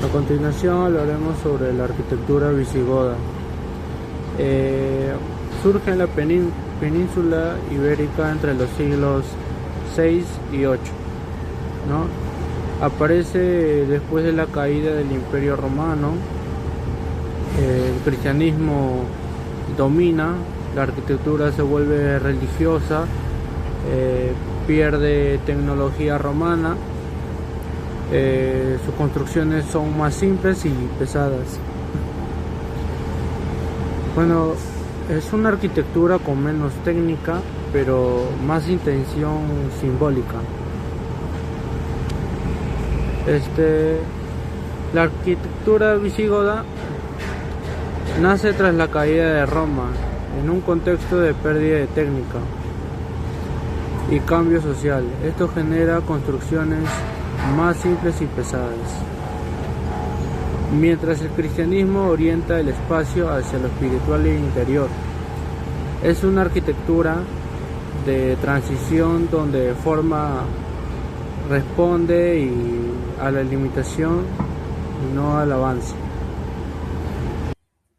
A continuación hablaremos sobre la arquitectura visigoda. Surge en la península ibérica entre los siglos VI y VIII, ¿no? Aparece después de la caída del Imperio Romano. El cristianismo domina, la arquitectura se vuelve religiosa, pierde tecnología romana. Sus construcciones son más simples y pesadas. Bueno, es una arquitectura con menos técnica, pero más intención simbólica. La arquitectura visigoda nace tras la caída de Roma, en un contexto de pérdida de técnica y cambio social. Esto genera construcciones más simples y pesadas, mientras el cristianismo orienta el espacio hacia lo espiritual e interior. Es una arquitectura de transición donde forma responde a la limitación y no al avance.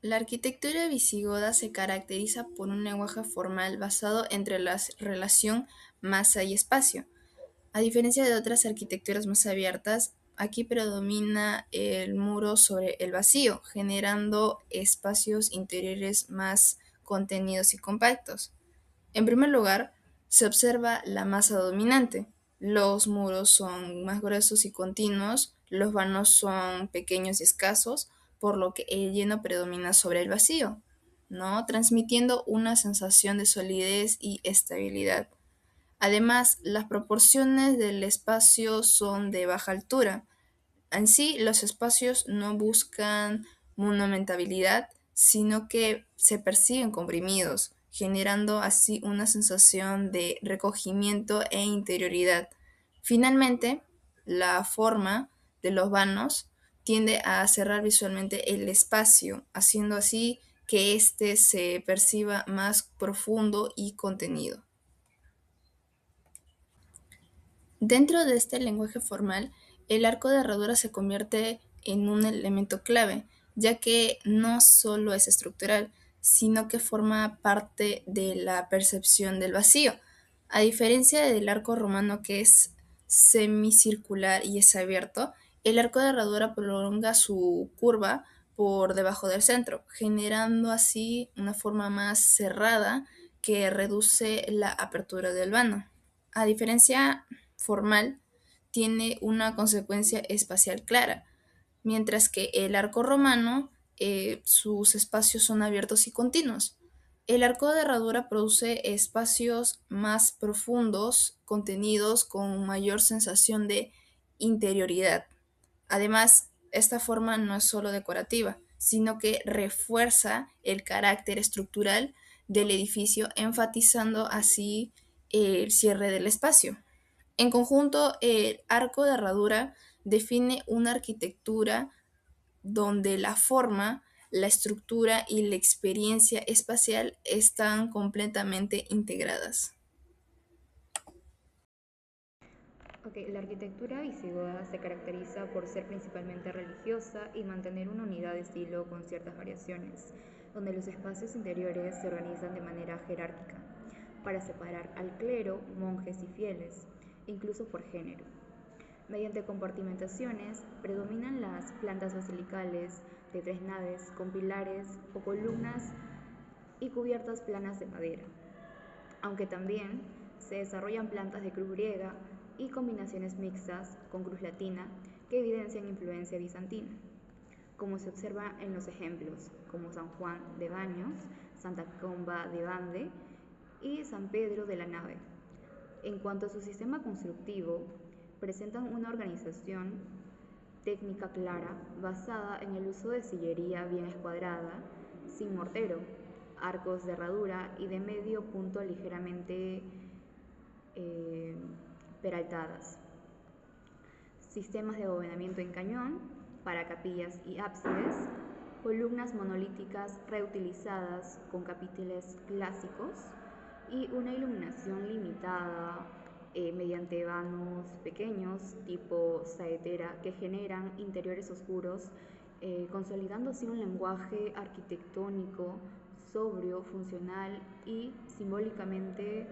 La arquitectura visigoda se caracteriza por un lenguaje formal basado entre la relación masa y espacio. A diferencia de otras arquitecturas más abiertas, aquí predomina el muro sobre el vacío, generando espacios interiores más contenidos y compactos. En primer lugar, se observa la masa dominante. Los muros son más gruesos y continuos, los vanos son pequeños y escasos, por lo que el lleno predomina sobre el vacío, ¿no? Transmitiendo una sensación de solidez y estabilidad. Además, las proporciones del espacio son de baja altura. En sí, los espacios no buscan monumentabilidad, sino que se perciben comprimidos, generando así una sensación de recogimiento e interioridad. Finalmente, la forma de los vanos tiende a cerrar visualmente el espacio, haciendo así que éste se perciba más profundo y contenido. Dentro de este lenguaje formal, el arco de herradura se convierte en un elemento clave, ya que no solo es estructural, sino que forma parte de la percepción del vacío. A diferencia del arco romano, que es semicircular y es abierto, el arco de herradura prolonga su curva por debajo del centro, generando así una forma más cerrada que reduce la apertura del vano. A diferencia formal, tiene una consecuencia espacial clara, mientras que el arco romano, sus espacios son abiertos y continuos. El arco de herradura produce espacios más profundos, contenidos con mayor sensación de interioridad. Además, esta forma no es solo decorativa, sino que refuerza el carácter estructural del edificio, enfatizando así el cierre del espacio. En conjunto, el arco de herradura define una arquitectura donde la forma, la estructura y la experiencia espacial están completamente integradas. Ok, la arquitectura visigoda se caracteriza por ser principalmente religiosa y mantener una unidad de estilo con ciertas variaciones, donde los espacios interiores se organizan de manera jerárquica, para separar al clero, monjes y fieles, incluso por género. Mediante compartimentaciones predominan las plantas basilicales de 3 naves con pilares o columnas y cubiertas planas de madera, aunque también se desarrollan plantas de cruz griega y combinaciones mixtas con cruz latina que evidencian influencia bizantina, como se observa en los ejemplos como San Juan de Baños, Santa Comba de Bande y San Pedro de la Nave. En cuanto a su sistema constructivo, presentan una organización técnica clara basada en el uso de sillería bien escuadrada, sin mortero, arcos de herradura y de medio punto ligeramente eh, peraltadas, sistemas de abovedamiento en cañón para capillas y ábsides, columnas monolíticas reutilizadas con capiteles clásicos y una iluminación limitada mediante vanos pequeños tipo saetera que generan interiores oscuros, consolidando así un lenguaje arquitectónico, sobrio, funcional y simbólicamente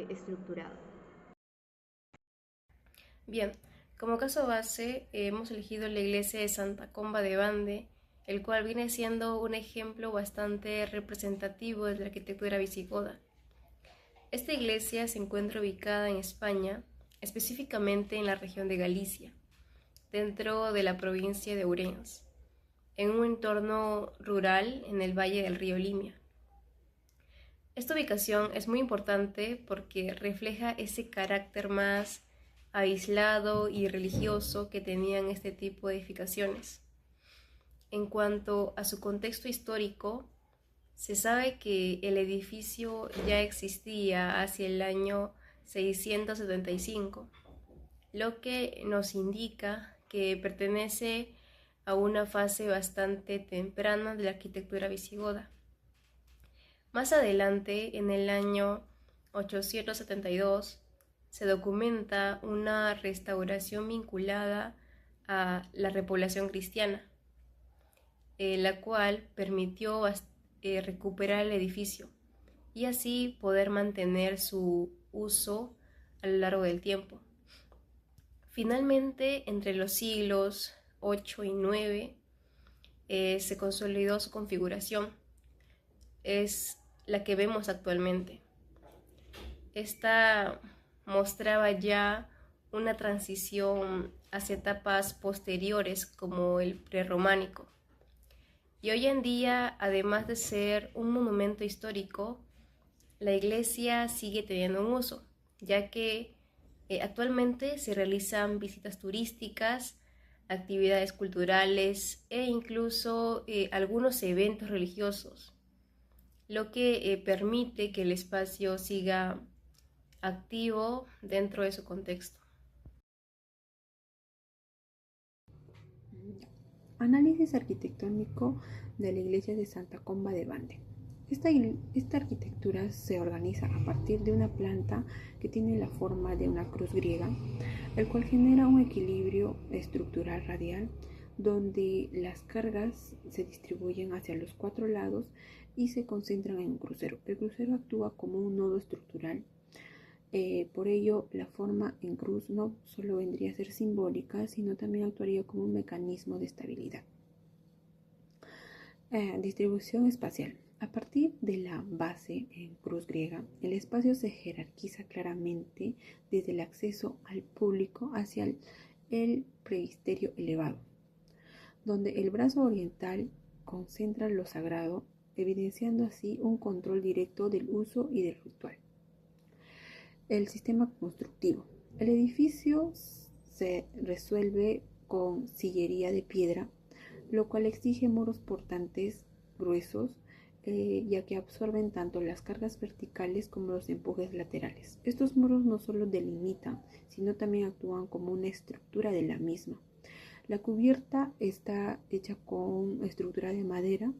estructurado. Bien, como caso base hemos elegido la iglesia de Santa Comba de Bande, el cual viene siendo un ejemplo bastante representativo de la arquitectura visigoda. Esta iglesia se encuentra ubicada en España, específicamente en la región de Galicia, dentro de la provincia de Ourense, en un entorno rural en el valle del río Limia. Esta ubicación es muy importante porque refleja ese carácter más aislado y religioso que tenían este tipo de edificaciones. En cuanto a su contexto histórico, se sabe que el edificio ya existía hacia el año 675, lo que nos indica que pertenece a una fase bastante temprana de la arquitectura visigoda. Más adelante, en el año 872, se documenta una restauración vinculada a la repoblación cristiana, la cual permitió recuperar el edificio y así poder mantener su uso a lo largo del tiempo. Finalmente, entre los siglos 8 y 9, se consolidó su configuración. Es la que vemos actualmente. Esta mostraba ya una transición hacia etapas posteriores como el prerrománico. Y hoy en día, además de ser un monumento histórico, la iglesia sigue teniendo un uso, ya que actualmente se realizan visitas turísticas, actividades culturales e incluso algunos eventos religiosos, lo que permite que el espacio siga activo dentro de su contexto. Análisis arquitectónico de la iglesia de Santa Comba de Bande. Esta arquitectura se organiza a partir de una planta que tiene la forma de una cruz griega, el cual genera un equilibrio estructural radial donde las cargas se distribuyen hacia los cuatro lados y se concentran en un crucero. El crucero actúa como un nodo estructural. Por ello, la forma en cruz no solo vendría a ser simbólica, sino también actuaría como un mecanismo de estabilidad. Distribución espacial. A partir de la base en cruz griega, el espacio se jerarquiza claramente desde el acceso al público hacia el presbiterio elevado, donde el brazo oriental concentra lo sagrado, evidenciando así un control directo del uso y del ritual. El sistema constructivo. El edificio se resuelve con sillería de piedra, lo cual exige muros portantes gruesos, ya que absorben tanto las cargas verticales como los empujes laterales. Estos muros no solo delimitan, sino también actúan como una estructura de la misma. La cubierta está hecha con estructura de madera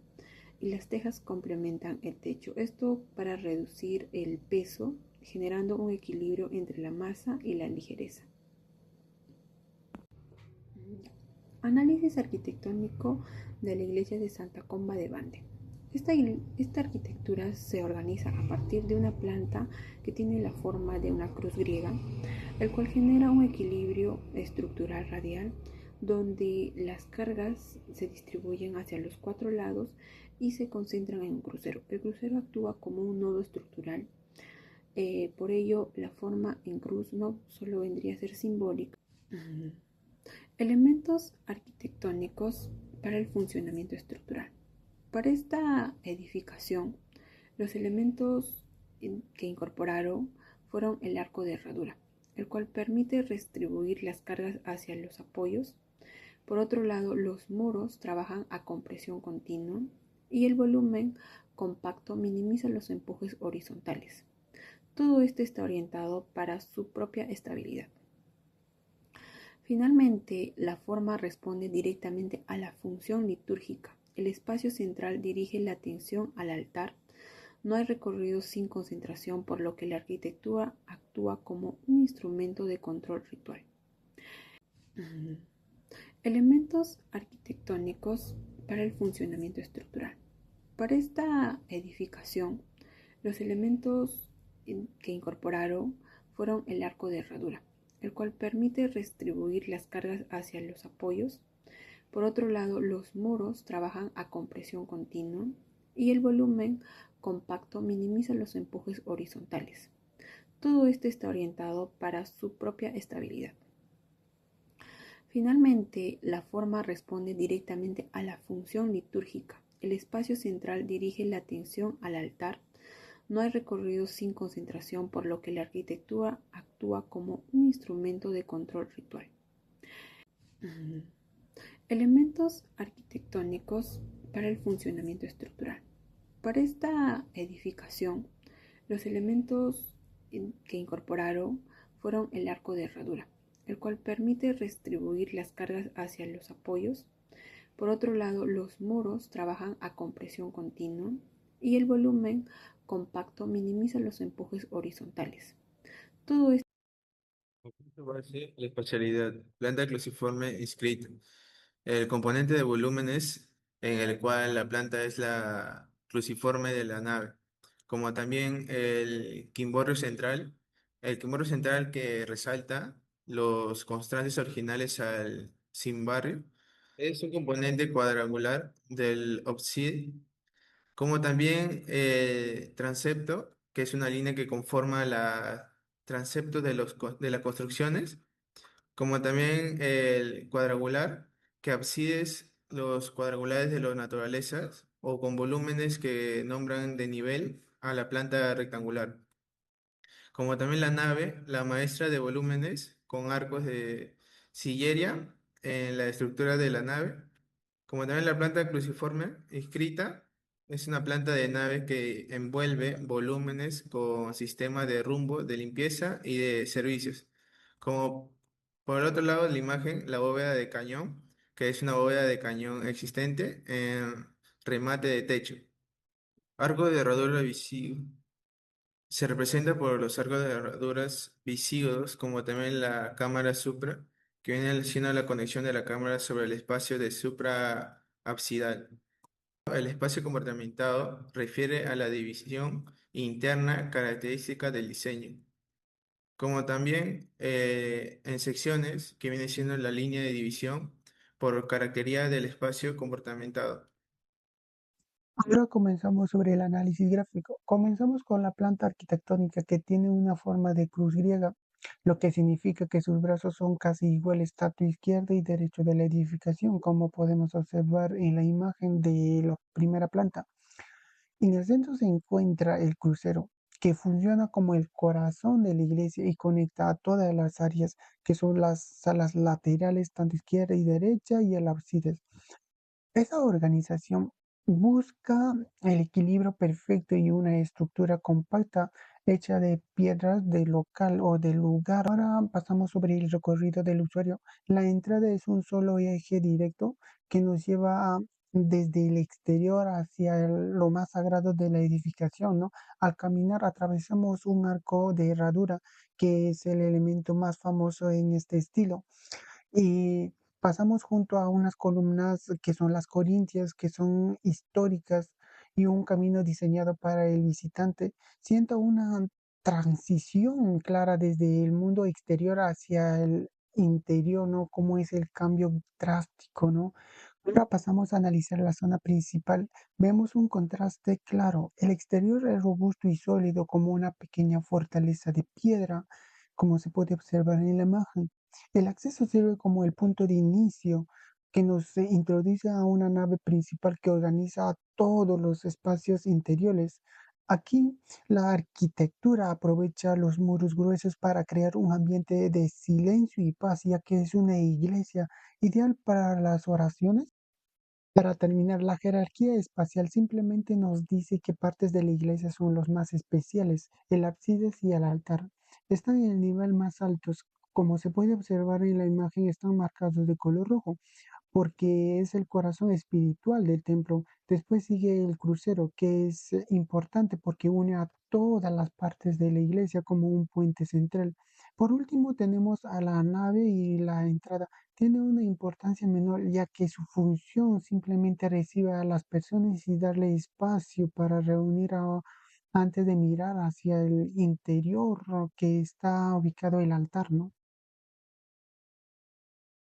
y las tejas complementan el techo. Esto para reducir el peso, generando un equilibrio entre la masa y la ligereza. Análisis arquitectónico de la iglesia de Santa Comba de Bande. Esta arquitectura se organiza a partir de una planta que tiene la forma de una cruz griega, el cual genera un equilibrio estructural radial donde las cargas se distribuyen hacia los cuatro lados y se concentran en un crucero. El crucero actúa como un nodo estructural. Por ello, la forma en cruz no solo vendría a ser simbólica. Elementos arquitectónicos para el funcionamiento estructural. Para esta edificación, los elementos que incorporaron fueron el arco de herradura, el cual permite distribuir las cargas hacia los apoyos. Por otro lado, los muros trabajan a compresión continua y el volumen compacto minimiza los empujes horizontales. Todo esto está orientado para su propia estabilidad. Finalmente, la forma responde directamente a la función litúrgica. El espacio central dirige la atención al altar. No hay recorrido sin concentración, por lo que la arquitectura actúa actúa como un instrumento de control ritual. Elementos arquitectónicos para el funcionamiento estructural. Para esta edificación, los elementos que incorporaron fueron el arco de herradura, el cual permite distribuir las cargas hacia los apoyos. Por otro lado, los muros trabajan a compresión continua y el volumen compacto minimiza los empujes horizontales. Todo esto está orientado para su propia estabilidad. Finalmente, la forma responde directamente a la función litúrgica. El espacio central dirige la atención al altar. No hay recorrido sin concentración, por lo que la arquitectura actúa como un instrumento de control ritual. Elementos arquitectónicos para el funcionamiento estructural. Para esta edificación, los elementos que incorporaron fueron el arco de herradura, el cual permite distribuir las cargas hacia los apoyos. Por otro lado, los muros trabajan a compresión continua y el volumen compacto minimiza los empujes horizontales. Todo esto Base, la espacialidad, planta cruciforme inscrita. El componente de volúmenes en el cual la planta es la cruciforme de la nave, como también el quimborrio central que resalta los contrastes originales al cimbarrio, es un componente cuadrangular del óbside, como también transepto, que es una línea que conforma la transepto de las construcciones, como también el cuadrangular, que ábsides los cuadrangulares de las naturalezas o con volúmenes que nombran de nivel a la planta rectangular, como también la nave, la maestra de volúmenes con arcos de sillería en la estructura de la nave, como también la planta cruciforme inscrita, es una planta de nave que envuelve volúmenes con sistema de rumbo, de limpieza y de servicios. Como por el otro lado de la imagen, la bóveda de cañón, que es una bóveda de cañón existente en remate de techo. Arco de herradura visible. Se representa por los arcos de herraduras visígodos, como también la cámara supra, que viene siendo la conexión de la cámara sobre el espacio de supraabsidal. El espacio compartimentado refiere a la división interna característica del diseño, como también en secciones, que viene siendo la línea de división por característica del espacio compartimentado. Ahora comenzamos sobre el análisis gráfico. Comenzamos con la planta arquitectónica que tiene una forma de cruz griega, lo que significa que sus brazos son casi iguales tanto izquierdo y derecho de la edificación, como podemos observar en la imagen de la primera planta. En el centro se encuentra el crucero, que funciona como el corazón de la iglesia y conecta a todas las áreas, que son las salas laterales, tanto izquierda y derecha, y el ábside. Esa organización busca el equilibrio perfecto y una estructura compacta hecha de piedras del local o del lugar. Ahora pasamos sobre el recorrido del usuario. La entrada es un solo eje directo que nos lleva desde el exterior hacia lo más sagrado de la edificación, ¿no? Al caminar atravesamos un arco de herradura, que es el elemento más famoso en este estilo. Y pasamos junto a unas columnas que son las corintias, que son históricas, y un camino diseñado para el visitante. Siento una transición clara desde el mundo exterior hacia el interior, ¿no? Cómo es el cambio drástico, ¿no? Ahora pasamos a analizar la zona principal. Vemos un contraste claro. El exterior es robusto y sólido como una pequeña fortaleza de piedra, como se puede observar en la imagen. El acceso sirve como el punto de inicio que nos introduce a una nave principal que organiza todos los espacios interiores. Aquí la arquitectura aprovecha los muros gruesos para crear un ambiente de silencio y paz, ya que es una iglesia ideal para las oraciones. Para terminar, la jerarquía espacial simplemente nos dice qué partes de la iglesia son los más especiales. El ábside y el altar están en el nivel más alto. Como se puede observar en la imagen, están marcados de color rojo. porque es el corazón espiritual del templo. Después sigue el crucero, que es importante porque une a todas las partes de la iglesia como un puente central. Por último, tenemos a la nave y la entrada. Tiene una importancia menor, ya que su función simplemente recibe a las personas y darle espacio para reunir antes de mirar hacia el interior que está ubicado el altar, ¿no?